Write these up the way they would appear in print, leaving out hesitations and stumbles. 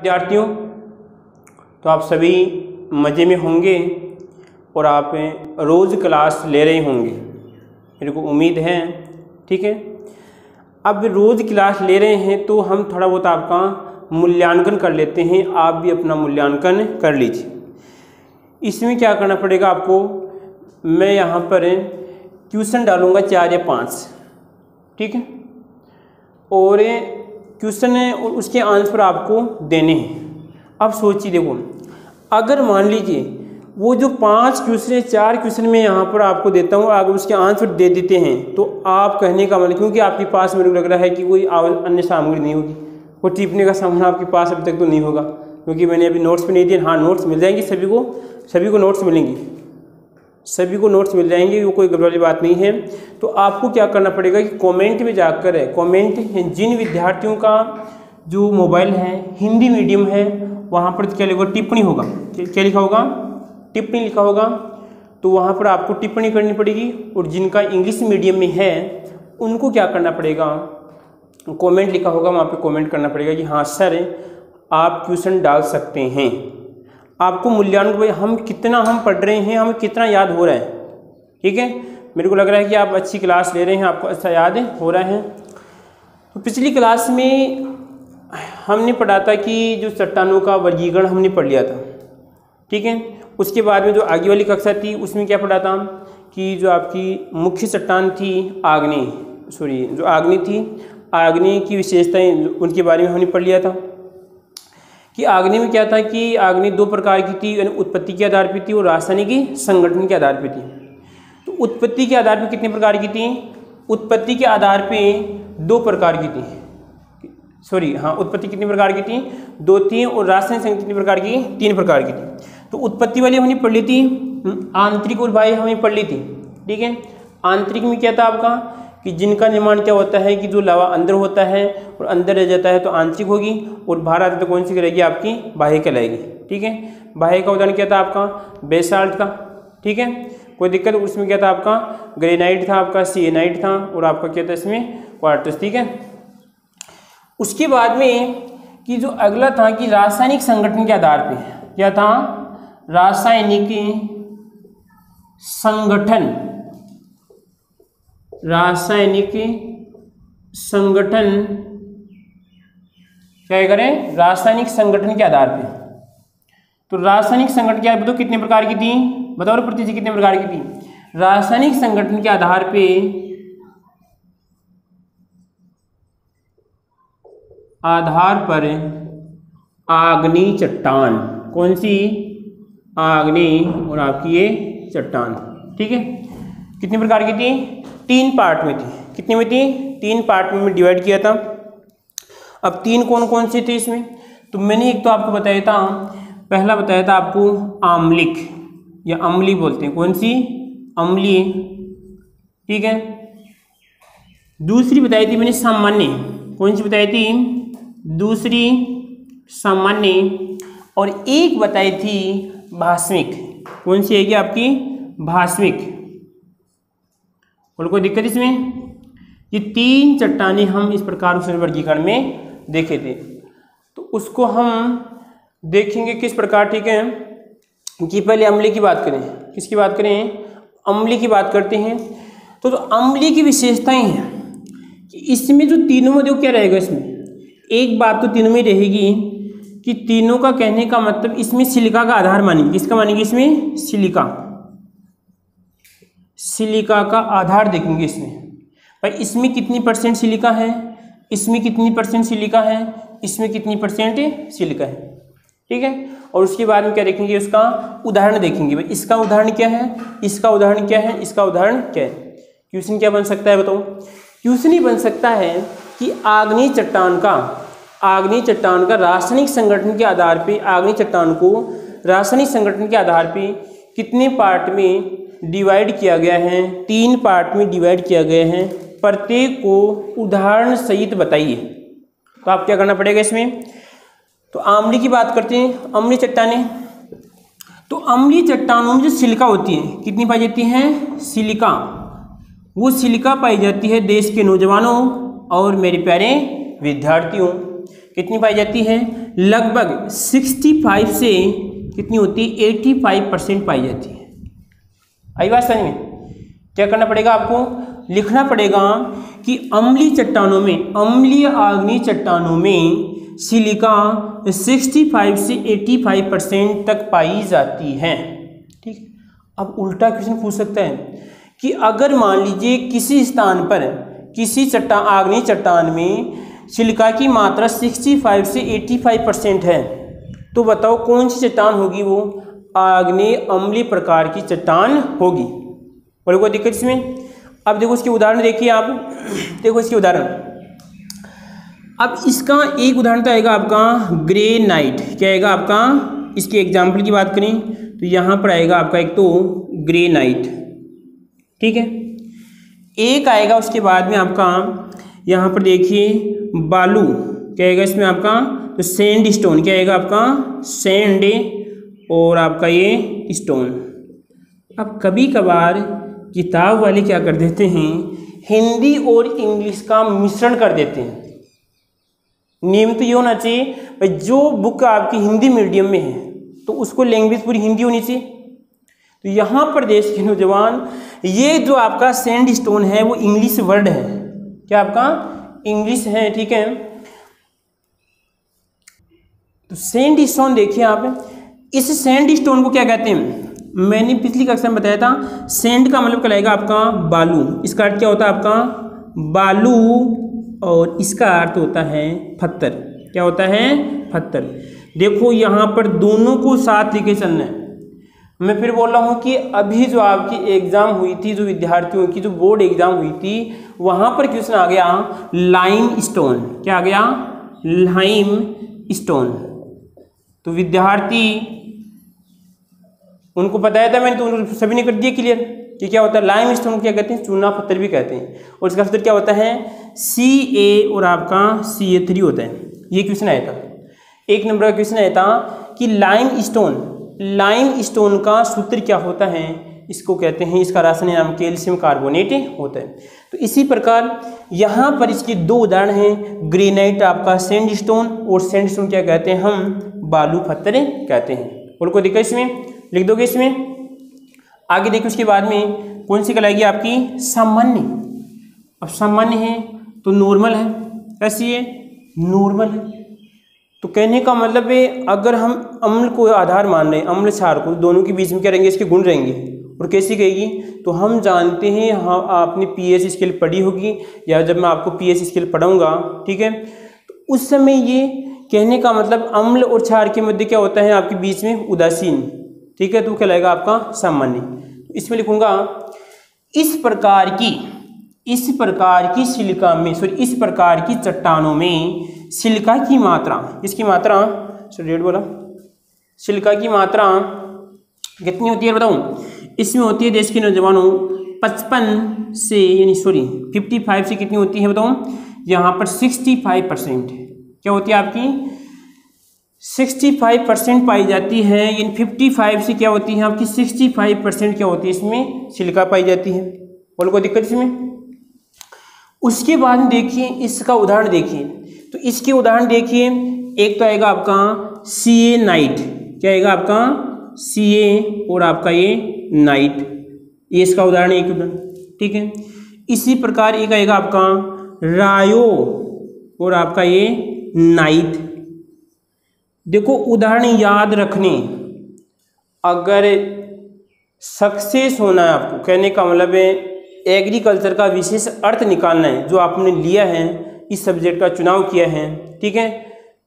विद्यार्थियों, तो आप सभी मज़े में होंगे और आप रोज़ क्लास ले रहे होंगे, मेरे को उम्मीद है। ठीक है, अब रोज़ क्लास ले रहे हैं तो हम थोड़ा बहुत आपका मूल्यांकन कर लेते हैं। आप भी अपना मूल्यांकन कर लीजिए। इसमें क्या करना पड़ेगा आपको, मैं यहाँ पर क्वेश्चन डालूँगा 4 या 5, ठीक है, और क्वेश्चन है और उसके आंसर आपको देने हैं। अब सोचिए, देखो अगर मान लीजिए वो जो 5 क्वेश्चन है, 4 क्वेश्चन में यहाँ पर आपको देता हूँ, अगर उसके आंसर दे देते हैं तो आप कहने का मतलब, क्योंकि आपके पास मेरे को लग रहा है कि कोई अन्य सामग्री नहीं होगी, कोई टिप्पणी का सामान आपके पास अभी तक तो नहीं होगा, क्योंकि मैंने अभी नोट्स भी नहीं दिए। हाँ, नोट्स मिल जाएंगे सभी को नोट्स मिलेंगी, सभी को नोट्स मिल जाएंगे, वो कोई गड़बड़ वाली बात नहीं है। तो आपको क्या करना पड़ेगा कि कमेंट में जाकर जिन विद्यार्थियों का जो मोबाइल है हिंदी मीडियम है, वहाँ पर क्या लिखा, टिप्पणी होगा, क्या लिखा होगा, टिप्पणी लिखा होगा, तो वहाँ पर आपको टिप्पणी करनी पड़ेगी। और जिनका इंग्लिश मीडियम में है उनको क्या करना पड़ेगा, कमेंट लिखा होगा, वहाँ पे कमेंट करना पड़ेगा कि हाँ सर आप क्वेश्चन डाल सकते हैं। आपको मूल्यांकन भाई हम पढ़ रहे हैं, हमें कितना याद हो रहा है। ठीक है, मेरे को लग रहा है कि आप अच्छी क्लास ले रहे हैं, आपको अच्छा याद हो रहा है। तो पिछली क्लास में हमने पढ़ा था कि जो चट्टानों का वर्गीकरण हमने पढ़ लिया था। ठीक है, उसके बाद में जो आगे वाली कक्षा थी उसमें क्या पढ़ा था कि जो आपकी मुख्य चट्टान थी जो आग्नेय थी, आग्नेय की विशेषताएं उनके बारे में हमने पढ़ लिया था कि आग्नेय में क्या था कि आग्नेय 2 प्रकार की थी, यानी उत्पत्ति के आधार पर थी और रासायनिक संगठन के आधार पर थी। तो उत्पत्ति के आधार पर कितने प्रकार की थी, उत्पत्ति के आधार पर 2 प्रकार की थी, उत्पत्ति कितनी प्रकार की थी, 2 थी, और रासायनिक संगठन कितनी प्रकार की, 3 प्रकार की थी। तो उत्पत्ति वाली हमने पढ़ ली थी, आंतरिक और बाह्य हमने पढ़ ली थी। ठीक है, आंतरिक में क्या था आपका कि जिनका निर्माण क्या होता है कि जो लावा अंदर होता है और अंदर रह जाता है तो आंतरिक होगी, और बाहर आते तो कौन सी रहेगी, आपकी बाह्य कहलाएगी। ठीक है, बाह्य का उदाहरण क्या था आपका, बेसाल्ट का। ठीक है, कोई दिक्कत, उसमें क्या था आपका, ग्रेनाइट था, आपका सिएनाइट था, और आपका क्या था इसमें, क्वार्ट्ज। ठीक है, उसके बाद में कि जो अगला था कि रासायनिक संगठन के आधार पे क्या था, रासायनिक संगठन क्या करें, रासायनिक संगठन के आधार पे। तो रासायनिक संगठन क्या बताओ कितने प्रकार की थी, बताओ प्रति जी कितने प्रकार की थी। रासायनिक संगठन के आधार पे आग्नेय चट्टान, कौन सी, आग्नेय, और आपकी ये चट्टान। ठीक है, कितने प्रकार की थी, 3 पार्ट में थी। कितने में थी, 3 पार्ट में डिवाइड किया था। अब 3 कौन कौन से थे इसमें, तो मैंने एक तो आपको बताया था, पहला बताया था आपको आम्लिक या अम्लीय बोलते हैं, कौन सी, अम्लीय। ठीक है, दूसरी बताई थी मैंने सामान्य, कौन सी बताई थी, दूसरी सामान्य, और एक बताई थी भास्मिक, कौन सी है कि आपकी भास्मिक। और कोई दिक्कत इसमें, ये 3 चट्टानें हम इस प्रकार उस वर्गीकरण में देखे थे, तो उसको हम देखेंगे किस प्रकार। ठीक है, कि पहले अम्लीय की बात करें, किसकी बात करें, अम्लीय की बात करते हैं। तो अम्लीय की विशेषताएं हैं कि इसमें जो तीनों में जो क्या रहेगा, इसमें एक बात तो तीनों में रहेगी कि तीनों का कहने का मतलब इसमें सिलिका का आधार मानेंगे। किसका मानेंगे, इसमें सिलिका का आधार देखेंगे इसमें। भाई इसमें कितनी % सिलिका है, इसमें कितनी % सिलिका है, इसमें कितनी % सिलिका है। ठीक है, और उसके बाद में क्या देखेंगे, उसका उदाहरण देखेंगे। भाई इसका उदाहरण क्या है, इसका उदाहरण क्या है, इसका उदाहरण क्या है। क्वेश्चन क्या बन सकता है बताओ, क्वेश्चन ही बन सकता है कि आग्नेय चट्टान का रासायनिक संगठन के आधार पे, आग्नेय चट्टान को रासायनिक संगठन के आधार पे कितने पार्ट में डिवाइड किया गया है, 3 पार्ट में डिवाइड किया गया है, प्रत्येक को उदाहरण सहित बताइए। तो आप क्या करना पड़ेगा इसमें, तो अम्लीय की बात करते हैं, अम्लीय चट्टानें। तो अम्लीय चट्टानों में जो सिलिका होती है, कितनी पाई जाती है, सिलिका, वो सिलिका पाई जाती है देश के नौजवानों और मेरे प्यारे विद्यार्थियों। कितनी पाई जाती है, लगभग 65 से कितनी होती है, 85% पाई जाती है। आई बात समझ में? क्या करना पड़ेगा आपको, लिखना पड़ेगा कि अम्लीय चट्टानों में, अम्लीय आग्नेय चट्टानों में सिलिका 65 से 85% तक पाई जाती है। ठीक। अब उल्टा क्वेश्चन पूछ सकता है कि अगर मान लीजिए किसी स्थान पर, किसी चट्टान, आग्नेय चट्टान में सिलिका की मात्रा 65 से 85% है, तो बताओ कौन सी चट्टान होगी, वो आग्नेय अम्लीय प्रकार की चट्टान होगी। और कोई दिक्कत इसमें? अब देखो इसके उदाहरण देखिए आप, देखो इसके उदाहरण। अब इसका एक उदाहरण तो आएगा आपका ग्रेनाइट। क्या आएगा आपका, इसके एग्जाम्पल की बात करें तो यहाँ पर आएगा आपका एक तो ग्रेनाइट, ठीक है। एक आएगा उसके बाद में आपका यहाँ पर देखिए बालू। क्या आएगा इसमें आपका, तो सैंड स्टोन। क्या आएगा आपका, सैंड और आपका ये स्टोन। अब कभी कभार किताब वाले क्या कर देते हैं, हिंदी और इंग्लिश का मिश्रण कर देते हैं। नियम तो ये होना चाहिए भाई, जो बुक आपकी हिंदी मीडियम में है तो उसको लैंग्वेज पूरी हिंदी होनी चाहिए। तो यहाँ पर देश के नौजवान, ये जो आपका सैंड स्टोन है वो इंग्लिश वर्ड है। क्या आपका इंग्लिश है, ठीक है। तो सैंड स्टोन देखिए आप, इस सैंड स्टोन को क्या कहते हैं, मैंने पिछली कक्षा में बताया था, सैंड का मतलब कहलाएगा आपका बालू। इसका अर्थ क्या होता है आपका, बालू, और इसका अर्थ होता है पत्थर। क्या होता है, पत्थर। देखो यहाँ पर दोनों को साथ लेके चलना है। मैं फिर बोल रहा हूँ कि अभी जो आपकी एग्जाम हुई थी, जो विद्यार्थियों की जो बोर्ड एग्जाम हुई थी, वहाँ पर क्वेश्चन आ गया लाइम स्टोन। क्या आ गया, लाइम स्टोन। तो विद्यार्थी उनको बताया था मैंने, तो उनको सभी ने कर दिया क्लियर कि क्या होता है लाइम स्टोन, क्या कहते हैं, चूना पत्थर भी कहते हैं। और इसका सूत्र क्या होता है, Ca और आपका Ca3 होता है। ये क्वेश्चन आया था, 1 नंबर का क्वेश्चन आया था कि लाइम स्टोन का सूत्र क्या होता है, इसको कहते हैं, इसका रासायनिक नाम कैल्शियम कार्बोनेट होता है। तो इसी प्रकार यहाँ पर इसके 2 उदाहरण हैं, ग्रेनाइट आपका सैंड स्टोन, और सैंड स्टोन क्या कहते हैं हम, बालू पत्थर कहते हैं। और कोई दिक्कत इसमें, लिख दोगे इसमें। आगे देखिए उसके बाद में कौन सी कहलाएगी आपकी, सामान्य। अब सामान्य है तो नॉर्मल है, कैसी है, नॉर्मल है। तो कहने का मतलब है अगर हम अम्ल को आधार मान रहे हैं, अम्ल क्षार को, दोनों के बीच में क्या रहेंगे, इसके गुण रहेंगे। और कैसी कहेगी, तो हम जानते हैं, हाँ आपने pH स्केल पढ़ी होगी, या जब मैं आपको pH स्केल पढ़ाऊंगा, ठीक है, तो उस समय ये कहने का मतलब अम्ल और क्षार के मध्य क्या होता है आपके बीच में, उदासीन, ठीक है। तो कहलाएगा आपका सामान्य। तो इसमें लिखूंगा इस प्रकार की सिलिका में, सॉरी इस प्रकार की चट्टानों में सिलिका की मात्रा, इसकी मात्रा, सॉरी रेड बोला, सिलिका की मात्रा कितनी होती है बताऊं, इसमें होती है देश के नौजवानों 55 से, यानी सॉरी 55 से कितनी होती है बताऊं, यहाँ पर 65%। क्या होती है आपकी, 65% पाई जाती है, यानी 55 से क्या होती है आपकी 65% क्या होती है, इसमें सिलिका पाई जाती है। बोलो कोई दिक्कत इसमें। उसके बाद देखिए इसका उदाहरण देखिए, तो इसके उदाहरण देखिए, एक तो आएगा आपका Ca-नाइट। क्या आएगा आपका, Ca और आपका ये नाइट, ये इसका उदाहरण, एक उदाहरण, ठीक है। इसी प्रकार एक आएगा आपका रायो और आपका ये नाइट। देखो उदाहरण याद रखने, अगर सक्सेस होना है आपको, कहने का मतलब है एग्रीकल्चर का विशेष अर्थ निकालना है, जो आपने लिया है, इस सब्जेक्ट का चुनाव किया है, ठीक है,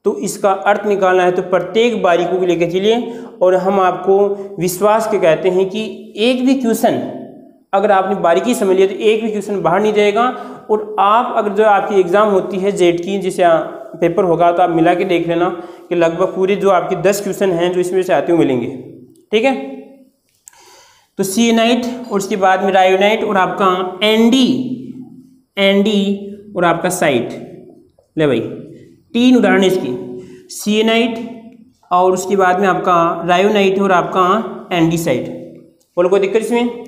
तो इसका अर्थ निकालना है, तो प्रत्येक बारीकों को लेकर चलिए। और हम आपको विश्वास के कहते हैं कि एक भी क्वेश्चन अगर आपने बारीकी समझ लिया तो एक भी क्वेश्चन बाहर नहीं जाएगा। और आप अगर जो आपकी एग्ज़ाम होती है जेट की, जिसे पेपर होगा, तो आप मिला के देख लेना कि लगभग पूरे जो आपके 10 क्वेश्चन हैं जो इसमें से आते हुए मिलेंगे, ठीक है। तो Ca-नाइट और उसके बाद में रायोनाइट और आपका एंडी और आपका साइट, ले भाई 3 उदाहरण इसकी, Ca-नाइट और उसके बाद में आपका रायोनाइट और आपका एंडीसाइट। बोलो कोई दिक्कत इसमें।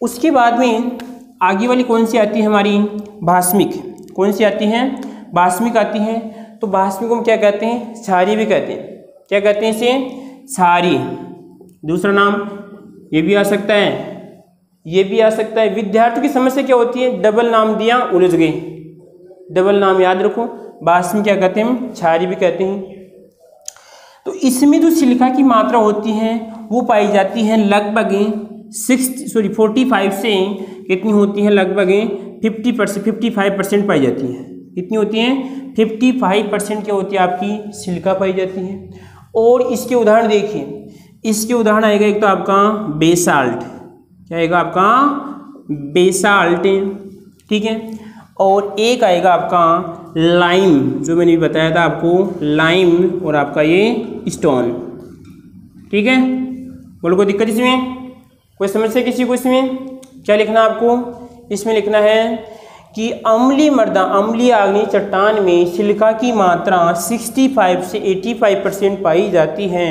उसके बाद में आगे वाली कौन सी आती है हमारी, भास्मिक। कौन सी आती है, भास्मिक आती है। तो तो वाष्प को हम क्या कहते हैं? क्षारीय भी कहते हैं। क्या कहते हैं इसे? क्षारीय। दूसरा नाम ये भी आ सकता है, ये भी आ सकता है। विद्यार्थी की समस्या क्या होती है? डबल नाम दिया, उलझ गई। डबल नाम याद रखो। वाष्प में क्या कहते हैं? हम क्षारीय भी कहते हैं। तो इसमें जो सिलिका की मात्रा होती है वो पाई जाती है लगभग 45 से कितनी होती है? लगभग 55% पाई जाती है। कितनी होती है? 55% क्या होती है? आपकी सिलिका पाई जाती है। और इसके उदाहरण देखिए, इसके उदाहरण आएगा एक तो आपका बेसाल्ट। क्या आएगा? आपका बेसाल्ट, ठीक है। और एक आएगा आपका लाइम, जो मैंने भी बताया था आपको, लाइम और आपका ये स्टोन, ठीक है। बोलो कोई दिक्कत इसमें? कोई समस्या किसी को इसमें? क्या लिखना आपको? इसमें लिखना है कि अम्लीय मृदा, अम्लीय आग्नेय चट्टान में सिलिका की मात्रा 65 से 85% पाई जाती है।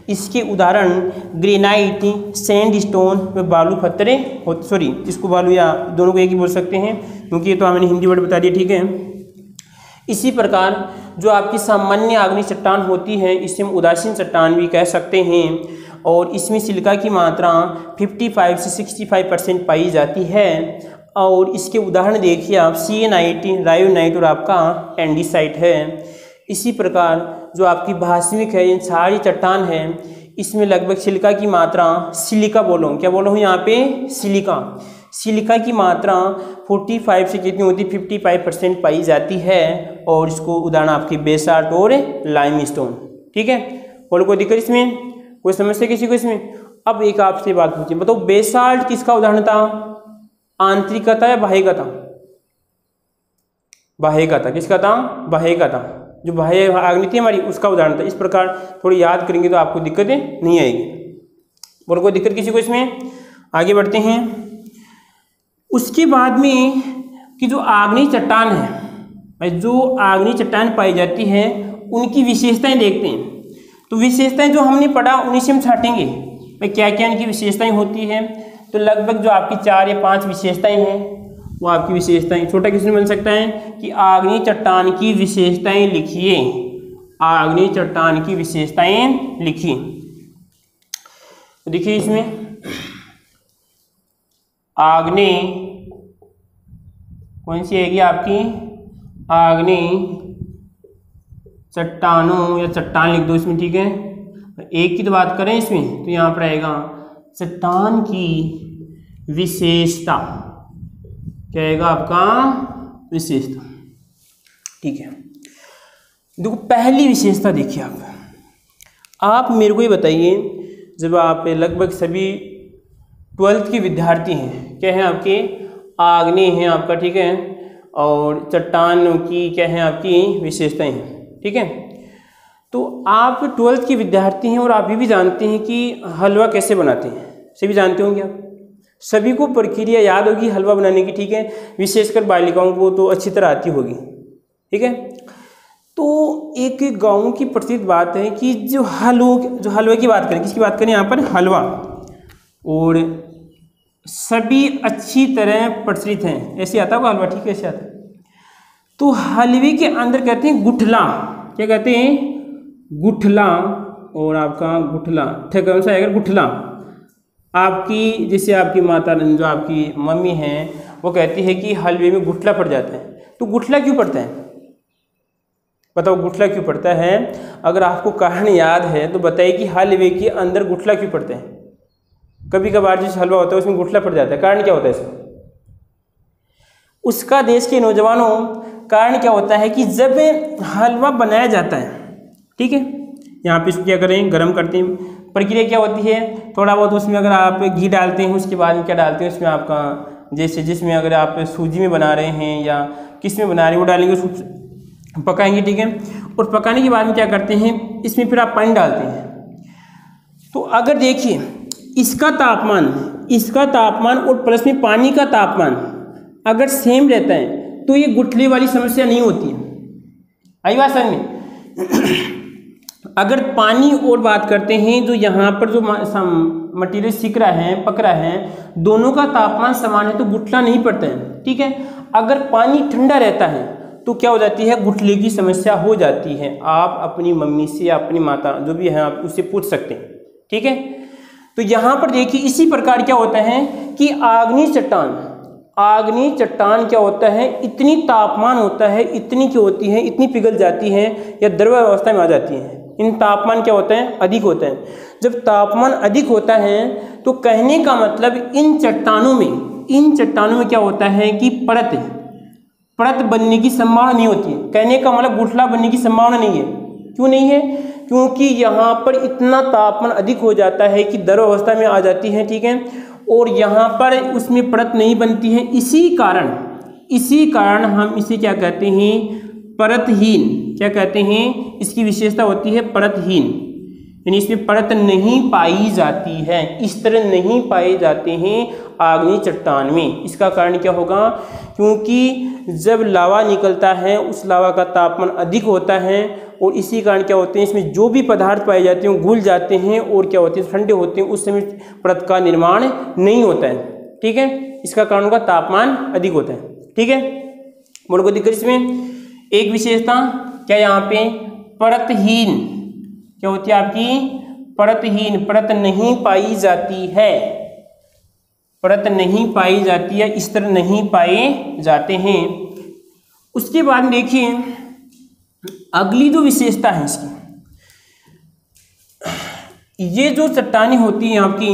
इसके उदाहरण ग्रेनाइट, सैंडस्टोन व बालू पत्थरे होते, सॉरी इसको बालू या दोनों को एक ही बोल सकते हैं क्योंकि ये तो मैंने हिंदी वर्ड बता दिया, ठीक है। इसी प्रकार जो आपकी सामान्य आग्नेय चट्टान होती है इसे हम उदासीन चट्टान भी कह सकते हैं और इसमें सिलिका की मात्रा 55 से 65% पाई जाती है। और इसके उदाहरण देखिए आप, सिएनाइट, रायोनाइट और आपका एंडीसाइट है। इसी प्रकार जो आपकी भास्मिक है, ये क्षारीय चट्टान है, इसमें लगभग सिलिका की मात्रा, सिलिका बोलो, क्या बोलो यहाँ पे? सिलिका। सिलिका की मात्रा 45 से कितनी होती है? 55% पाई जाती है। और इसको उदाहरण आपकी बेसाल्ट और लाइमस्टोन, ठीक है। बोलो कोई दिक्कत इसमें? कोई समस्या किसी को इसमें? अब एक आपसे बात पूछिए, बताओ बेसाल्ट किसका उदाहरण था? आंतरिक था या बाह्य का था? बाह्य का था। किसका था? बाह्य का था। जो बाह्य आग्नेय थी हमारी उसका उदाहरण था। इस प्रकार थोड़ी याद करेंगे तो आपको दिक्कतें नहीं आएगी। बोलो कोई दिक्कत किसी को इसमें? आगे बढ़ते हैं। उसके बाद में कि जो आग्नेय चट्टान है, जो आग्नेय चट्टान पाई जाती है उनकी विशेषताएं देखते हैं। तो विशेषताएं जो हमने पढ़ा उन्हीं से हम छाटेंगे भाई क्या क्या इनकी विशेषताएं होती हैं। तो लगभग जो आपकी 4 या 5 विशेषताएं हैं वो आपकी विशेषताएं, छोटा क्वेश्चन बन सकता है कि आग्नेय चट्टान की विशेषताएं लिखिए। आग्नेय चट्टान की विशेषताएं लिखिए। तो देखिए इसमें आग्नेय कौन सी आएगी आपकी? आग्नेय चट्टानों या चट्टान लिख दो इसमें, ठीक है। एक की तो बात करें इसमें तो यहाँ पर आएगा चट्टान की विशेषता। क्या आएगा आपका? विशेषता, ठीक है। देखो पहली विशेषता देखिए आप मेरे को ये बताइए, जब आप लगभग सभी 12th के विद्यार्थी हैं, क्या है आपके? आग्नेय हैं आपका, ठीक है। और चट्टानों की क्या है आपकी? विशेषताएं हैं, ठीक है। तो आप 12th के विद्यार्थी हैं और आप ये भी जानते हैं कि हलवा कैसे बनाते हैं, सभी जानते होंगे आप। सभी को प्रक्रिया याद होगी हलवा बनाने की, ठीक है। विशेषकर बालिकाओं को तो अच्छी तरह आती होगी, ठीक है। तो एक गाँव की प्रसिद्ध बात है कि जो हलवे की बात करें, किसकी बात करें यहाँ पर? हलवा। और सभी अच्छी तरह प्रचलित हैं, ऐसे आता होगा हलवा, ठीक है, ऐसे आता है। तो हलवे के अंदर कहते हैं गुठला। क्या कहते हैं? गुठला। और आपका गुठला कौन सा आएगा? गुठला। आपकी जैसे आपकी माता, जो आपकी मम्मी हैं, वो कहती है कि हलवे में गुठला पड़ जाता है। तो गुठला क्यों पड़ता है? बताओ गुठला क्यों पड़ता है? अगर आपको कारण याद है तो बताइए कि हलवे के अंदर गुठला क्यों पड़ता है? कभी कभार जिस हलवा होता है उसमें गुठला पड़ जाता है, कारण क्या होता है इसका? उसका देश के नौजवानों, कारण क्या होता है कि जब हलवा बनाया जाता है, ठीक है, यहाँ पे इसको क्या करें? गरम करते हैं। प्रक्रिया क्या होती है? थोड़ा बहुत उसमें अगर आप घी डालते हैं, उसके बाद में क्या डालते हैं उसमें? आपका जैसे जिसमें अगर आप सूजी में बना रहे हैं या किस में बना रहे हैं वो डालेंगे, उसको पकाएंगे, ठीक है। और पकाने के बाद में क्या करते हैं? इसमें फिर आप पानी डालते हैं। तो अगर देखिए इसका तापमान और प्लस में पानी का तापमान अगर सेम रहता है तो ये गुठली वाली समस्या नहीं होती है। आई बात समझ में? अगर पानी और बात करते हैं, जो यहाँ पर जो मटेरियल सीख रहा है, पक रहा है, दोनों का तापमान समान है तो गुठला नहीं पड़ता है, ठीक है। अगर पानी ठंडा रहता है तो क्या हो जाती है, गुठली की समस्या हो जाती है। आप अपनी मम्मी से या अपनी माता जो भी है आप उससे पूछ सकते हैं, ठीक है। तो यहाँ पर देखिए इसी प्रकार क्या होता है कि आग्नेय चट्टान क्या होता है, इतनी तापमान होता है, इतनी क्या होती है, इतनी पिघल जाती है या द्रव अवस्था में आ जाती है। इन तापमान क्या होता है, अधिक होता है। जब तापमान अधिक होता है तो कहने का मतलब इन चट्टानों में क्या होता है कि परत बनने की संभावना नहीं होती है। कहने का मतलब गुठला बनने की संभावना नहीं है। क्यों नहीं है? क्योंकि यहाँ पर इतना तापमान अधिक हो जाता है कि द्रव अवस्था में आ जाती है, ठीक है, और यहाँ पर उसमें परत नहीं बनती है। इसी कारण हम इसे क्या कहते हैं, परतहीन। क्या कहते हैं, इसकी विशेषता होती है परतहीन, यानी इसमें परत नहीं पाई जाती है। इस तरह नहीं पाए जाते हैं आग्नेय चट्टान में। इसका कारण क्या होगा, क्योंकि जब लावा निकलता है उस लावा का तापमान अधिक होता है और इसी कारण क्या होते हैं, इसमें जो भी पदार्थ पाए जाते हैं घुल जाते हैं और क्या होते हैं, ठंडे होते हैं। उस समय परत का निर्माण नहीं होता है, ठीक है। इसका कारण होगा तापमान अधिक होता है, ठीक है। बोलो कोई दिक्कत इसमें? एक विशेषता क्या यहाँ पे, परतहीन क्या होती है आपकी, परतहीन, परत नहीं पाई जाती है, परत नहीं पाई जाती है, इस तरह नहीं पाए जाते हैं। उसके बाद देखिए अगली जो विशेषता है इसकी, ये जो चट्टानें होती हैं आपकी,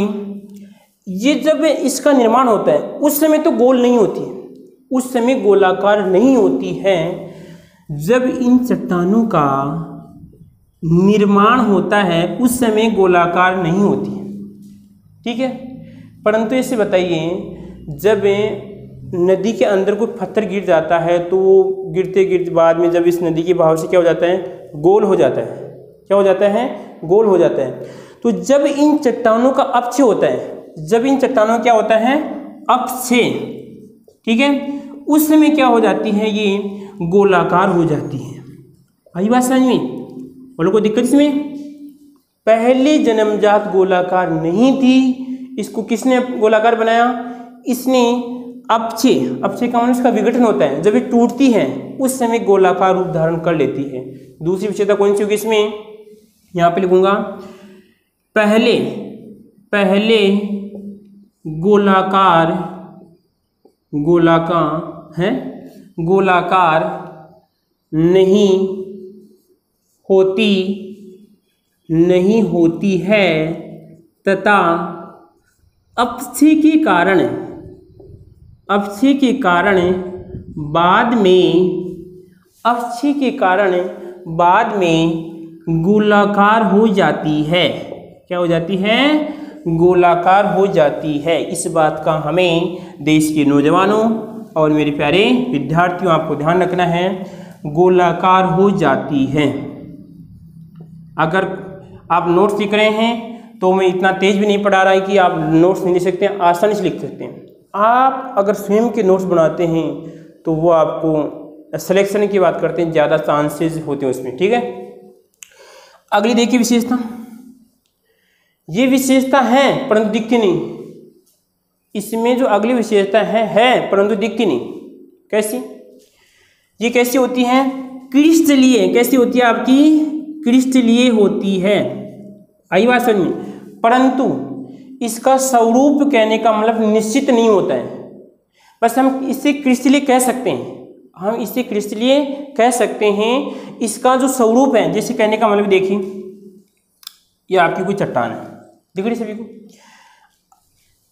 ये जब इसका निर्माण होता है उस समय तो गोल नहीं होती है, उस समय गोलाकार नहीं होती है। जब इन चट्टानों का निर्माण होता है उस समय गोलाकार नहीं होती है, ठीक है। परंतु ऐसे बताइए, जब नदी के अंदर कोई पत्थर गिर जाता है तो गिरते गिरते बाद में जब इस नदी के बहाव से क्या हो जाता है, गोल हो जाता है। क्या हो जाता है, गोल हो जाता है। तो जब इन चट्टानों का अपक्षय होता है, जब इन चट्टानों क्या होता है, अपक्षय, ठीक है, उस समय क्या हो जाती है, ये गोलाकार हो जाती है। आई बात समझ में? बोलो कोई दिक्कत इसमें? पहले जन्मजात गोलाकार नहीं थी, इसको किसने गोलाकार बनाया, इसने अपक्षय का मतलब इसका विघटन होता है, जब ये टूटती है उस समय गोलाकार रूप धारण कर लेती है। दूसरी विशेषता कौन सी होगी इसमें, यहाँ पे लिखूंगा, पहले गोलाकार नहीं होती है तथा अपक्षय के कारण बाद में गोलाकार हो जाती है। क्या हो जाती है, गोलाकार हो जाती है। इस बात का हमें देश के नौजवानों और मेरे प्यारे विद्यार्थियों आपको ध्यान रखना है, गोलाकार हो जाती है। अगर आप नोट्स लिख रहे हैं तो मैं इतना तेज भी नहीं पढ़ा रहा है कि आप नोट्स नहीं लिख सकते हैं, आसानी से लिख सकते हैं। आप अगर स्वयं के नोट्स बनाते हैं तो वो आपको सिलेक्शन की बात करते हैं, ज़्यादा चांसेस होते हैं उसमें, ठीक है। अगली देखिए विशेषता, ये विशेषता है परंतु दिखती नहीं। इसमें जो अगली विशेषता है परंतु दिखती नहीं। कैसी? ये कैसी होती है, क्रिस्टलीय। कैसी होती है आपकी, क्रिस्टलीय होती है। आई बात समझ में? परंतु इसका स्वरूप कहने का मतलब निश्चित नहीं होता है, बस हम इसे क्रिस्टलीय कह सकते हैं, इसका जो स्वरूप है, जैसे कहने का मतलब देखिए ये आपकी कोई चट्टान है, दिख रही सभी को।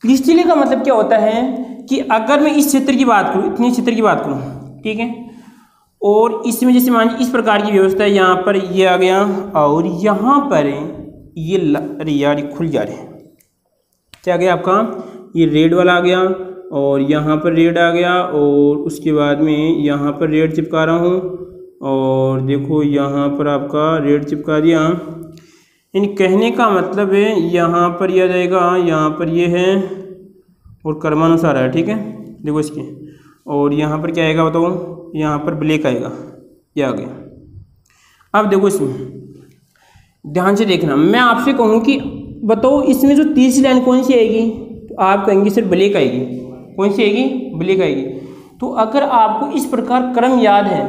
क्रिस्टलीय का मतलब क्या होता है कि अगर मैं इस क्षेत्र की बात करूँ, इतने क्षेत्र की बात करूँ, ठीक है, और इसमें जैसे मान लीजिए इस प्रकार की व्यवस्था है, यहाँ पर ये आ गया और यहाँ पर ये, अरे यार ये खुल जा रहे हैं, क्या आ गया आपका, ये रेड वाला आ गया और यहाँ पर रेड आ गया और उसके बाद में यहाँ पर रेड चिपका रहा हूँ और देखो यहाँ पर आपका रेड चिपका दिया। इन कहने का मतलब है यहाँ पर यह जाएगा, यहाँ पर ये है और क्रमानुसार है, ठीक है, देखो इसके, और यहाँ पर क्या आएगा बताओ, यहाँ पर ब्लैक आएगा, ये आ गया। अब देखो इसमें ध्यान से देखना, मैं आपसे कहूँ कि बताओ इसमें जो तीसरी लाइन कौन सी आएगी, तो आप कहेंगे सिर्फ ब्लैक आएगी। कौन सी आएगी, ब्लैक आएगी। तो अगर आपको इस प्रकार क्रम याद है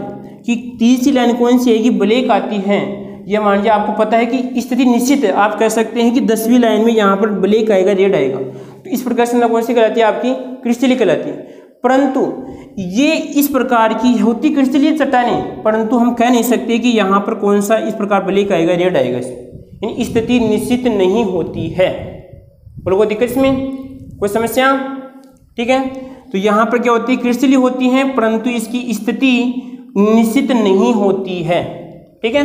कि तीसरी लाइन कौन सी आएगी, ब्लैक आती है। ये मान लीजिए आपको पता है कि स्थिति निश्चित है, आप कह सकते हैं कि 10वीं लाइन में यहाँ पर ब्लैक आएगा, रेड आएगा, तो इस प्रकार से कौन सी कहलाती है, आपकी क्रिस्टलीय कहलाती है। परंतु ये इस प्रकार की होती क्रिस्टलीय चट्टानें, परंतु हम कह नहीं सकते कि यहाँ पर कौन सा इस प्रकार ब्लैक आएगा, रेड आएगा, यानी स्थिति निश्चित नहीं होती है। बोलो कोई दिक्कत इसमें, कोई समस्या? ठीक है, तो यहाँ पर क्या होती है, क्रिस्टलीय होती हैं, परंतु इसकी स्थिति निश्चित नहीं होती है। ठीक है,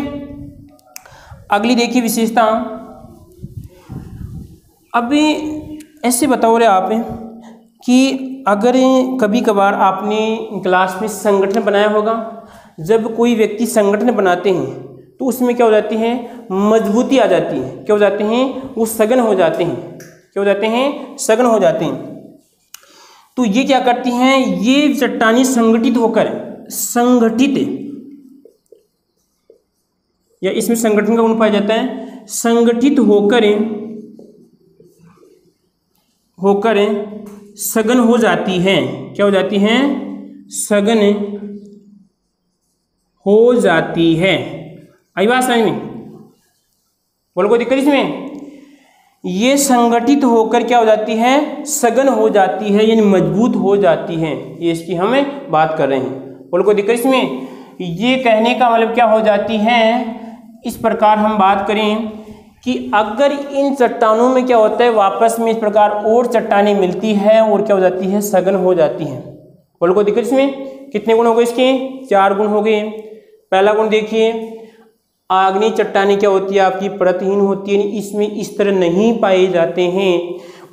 अगली देखिए विशेषता। अब ऐसे बताओ रे आप कि अगर कभी कभार आपने क्लास में संगठन बनाया होगा, जब कोई व्यक्ति संगठन बनाते हैं तो उसमें क्या हो जाती है, मजबूती आ जाती है, क्या हो जाते हैं, वो सघन हो जाते हैं, क्या हो जाते हैं, सघन हो जाते हैं। तो ये क्या करती हैं, ये चट्टानें संगठित होकर, संगठित या इसमें संगठन का गुण पाया जाता है, संगठित होकर सघन हो जाती है, क्या हो जाती हैं, सघन हो जाती है। आई बात समझ में? बोलो कोई दिक्कत इसमें? ये संगठित होकर क्या हो जाती है, सघन हो जाती है, यानी मजबूत हो जाती है, ये इसकी हमें बात कर रहे हैं। बोलो कोई दिक्कत इसमें? ये कहने का मतलब क्या हो जाती है, इस प्रकार हम बात करें कि अगर इन चट्टानों में क्या होता है, वापस में इस प्रकार और चट्टानें मिलती है और क्या हो जाती है, सघन हो जाती है। बोलो कोई दिक्कत इसमें? कितने गुण हो गए इसके, 4 गुण हो गए। पहला गुण देखिए, आग्नेय चट्टानें क्या होती है, आपकी परतहीन होती है, इसमें इस तरह नहीं पाए जाते हैं।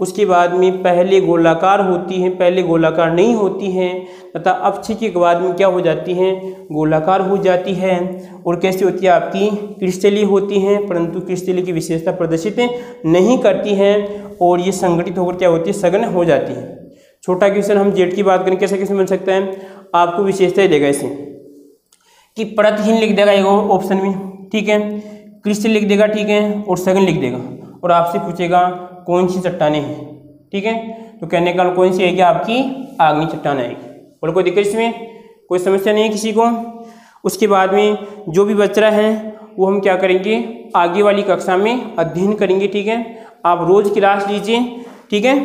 उसके बाद में पहले गोलाकार होती हैं, पहले गोलाकार नहीं होती हैं, तथा अक्षय के बाद में क्या हो जाती हैं, गोलाकार हो जाती है। और कैसी होती है, आपकी क्रिस्टलीय होती हैं, परंतु क्रिस्टलीय की विशेषता प्रदर्शित नहीं करती हैं, और ये संगठित होकर क्या होती है, सघन हो जाती है। छोटा क्वेश्चन हम जेड की बात करें, कैसा क्वेश्चन बन सकता है, आपको विशेषता देगा इसे कि परतहीन लिख देगा एक ऑप्शन में, ठीक है, क्रिस्टल लिख देगा, ठीक है, और सघन लिख देगा, और आपसे पूछेगा कौन सी चट्टानें हैं। ठीक है, तो कहने का कौन सी आएगी, आपकी आग्नेय चट्टान आएगी। और कोई दिक्कत इसमें, कोई समस्या नहीं है किसी को? उसके बाद में जो भी बच रहा है वो हम क्या करेंगे, आगे वाली कक्षा में अध्ययन करेंगे। ठीक है, आप रोज क्लास लीजिए। ठीक है।